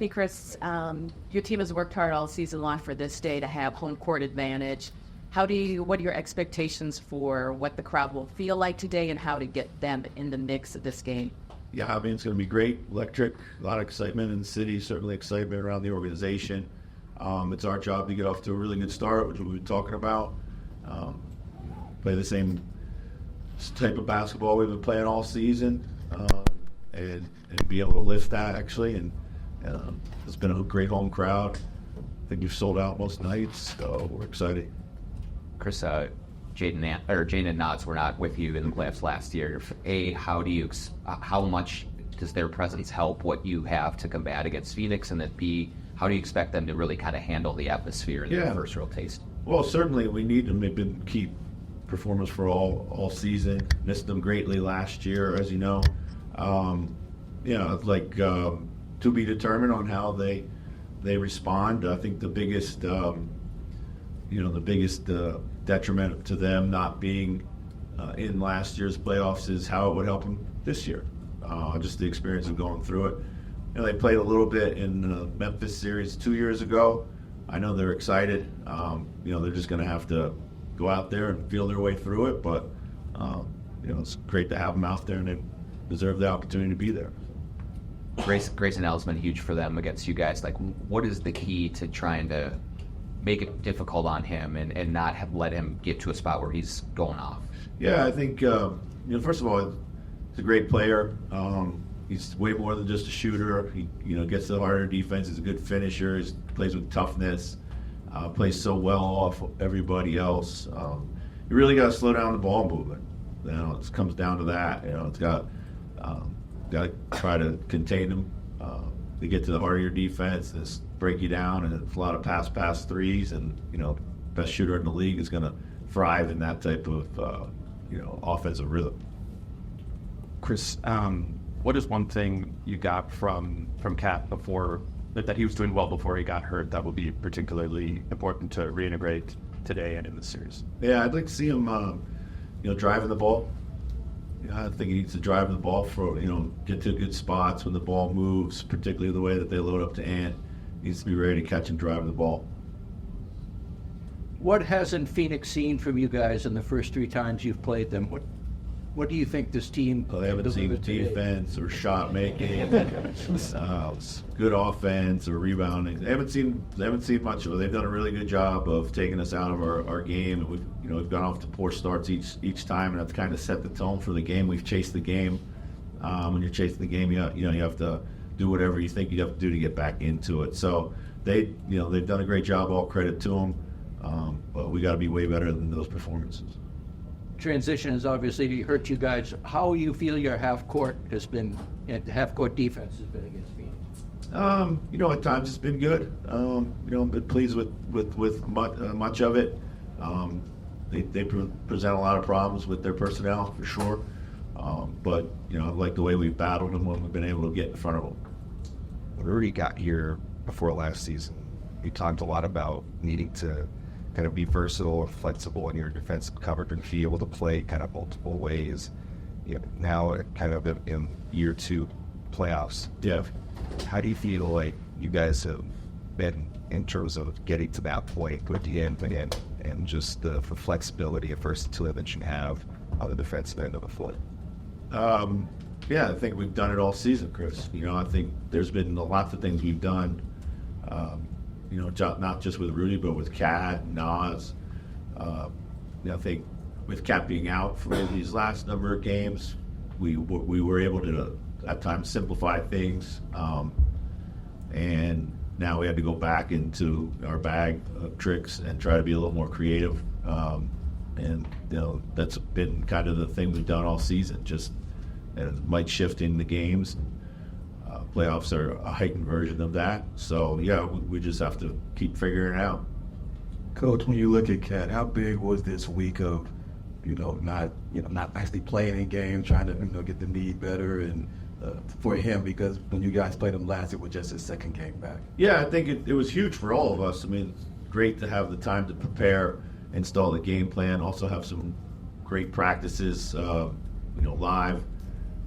Hey, Chris, your team has worked hard all season long for this day to have home court advantage. What are your expectations for what the crowd will feel like today and how to get them in the mix of this game? Yeah, I mean, it's going to be great, electric, a lot of excitement in the city, certainly excitement around the organization. It's our job to get off to a really good start, which we've been talking about. Play the same type of basketball we've been playing all season, and be able to lift that, actually. And it's been a great home crowd. I think we've sold out most nights, so we're excited. Chris, Jaden and Notts were not with you in the playoffs last year. How much does their presence help what you have to combat against Phoenix? And then B, how do you expect them to really kind of handle the atmosphere in their first real taste? Well, certainly we need them. They've been key performers for all season. Missed them greatly last year, as you know. To be determined on how they respond. I think the biggest detriment to them not being in last year's playoffs is how it would help them this year. Just the experience of going through it. They played a little bit in the Memphis series 2 years ago. I know they're excited. They're just going to have to go out there and feel their way through it. But it's great to have them out there, and they deserve the opportunity to be there. Grayson Allen's been huge for them against you guys. Like, what is the key to trying to make it difficult on him and not let him get to a spot where he's going off? Yeah, I think, first of all, he's a great player. He's way more than just a shooter. He, gets the harder defense. He's a good finisher. He plays with toughness. Plays so well off everybody else. You really got to slow down the ball movement. It comes down to that. It's got to try to contain them. To get to the heart of your defense, just break you down, and it's a lot of pass threes. And best shooter in the league is going to thrive in that type of offensive rhythm. Chris, what is one thing you got from Cat before that he was doing well before he got hurt that would be particularly important to reintegrate today and in the series? Yeah, I'd like to see him, driving the ball. I think he needs to drive the ball for, get to good spots when the ball moves, particularly the way that they load up to Ant. He needs to be ready to catch and drive the ball. What hasn't Phoenix seen from you guys in the first 3 times you've played them? What do you think this team? They haven't seen defense or shot making, good offense or rebounding. They haven't seen much of it. They've done a really good job of taking us out of our game. We've gone off to poor starts each time, and that's kind of set the tone for the game. We've chased the game. When you're chasing the game, you have to do whatever you think you have to do to get back into it. So they've done a great job. All credit to them. But we got to be way better than those performances. Transition has obviously hurt you guys. How you feel your half-court defense has been against Phoenix? At times it's been good. I'm been pleased with much of it. They present a lot of problems with their personnel, for sure. But I like the way we've battled them when we've been able to get in front of them. When Rudy got here before last season, you talked a lot about needing to kind of be versatile and flexible in your defensive coverage and be able to play kind of multiple ways. Now kind of in year 2 playoffs. Yeah. How do you feel like you guys have been in terms of getting to that point with the end and just the flexibility and versatility that you have on the defensive end of the floor? Yeah, I think we've done it all season, Chris. I think there's been lots of things we've done. Not just with Rudy, but with Cat, Nas. I think with Cat being out for these last number of games, we were able to at times simplify things, and now we had to go back into our bag of tricks and try to be a little more creative. And that's been kind of the thing we've done all season. Just it might shift in the games. Playoffs are a heightened version of that. So, yeah, we just have to keep figuring it out. Coach, when you look at Cat, how big was this week of, not actually playing in games, trying to, get the knee better and for him, because when you guys played him last, it was just his second game back. Yeah, I think it was huge for all of us. I mean, it's great to have the time to prepare, install the game plan, also have some great practices, live,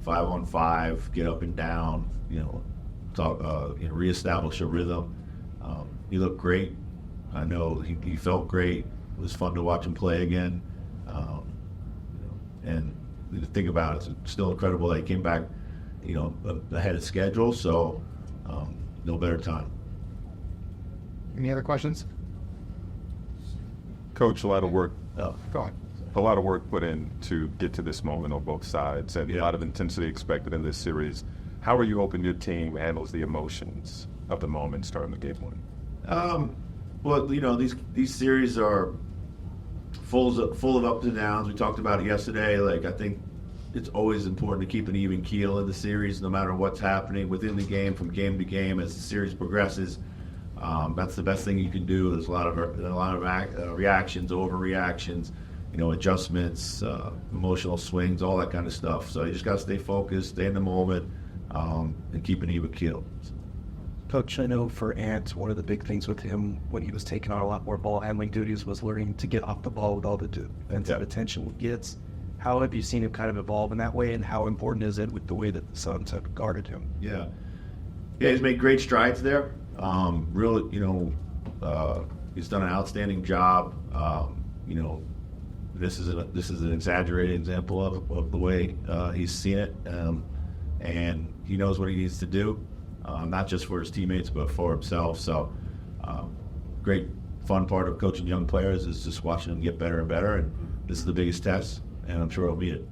5-on-5, get up and down, reestablish a rhythm. He looked great. I know he felt great. It was fun to watch him play again. And to think about it, it's still incredible that he came back, ahead of schedule. So no better time. Any other questions? Coach, a lot of work. Go on. A lot of work put in to get to this moment on both sides, and a lot of intensity expected in this series. How are you hoping your team handles the emotions of the moment starting the game one? Well, these series are full of ups and downs. We talked about it yesterday. I think it's always important to keep an even keel in the series, no matter what's happening within the game, from game to game as the series progresses. That's the best thing you can do. There's a lot of reactions, overreactions, adjustments, emotional swings, all that kind of stuff. So you just got to stay focused, stay in the moment, and keep an even keel. Coach, I know for Ant, one of the big things with him when he was taking on a lot more ball handling duties was learning to get off the ball with all the defensive attention he gets. How have you seen him kind of evolve in that way, and how important is it with the way that the Suns have guarded him? Yeah, he's made great strides there. Really, he's done an outstanding job. This is an exaggerated example of the way he's seen it, and he knows what he needs to do, not just for his teammates but for himself. So, great fun part of coaching young players is just watching them get better and better. And this is the biggest test, and I'm sure he'll beat it.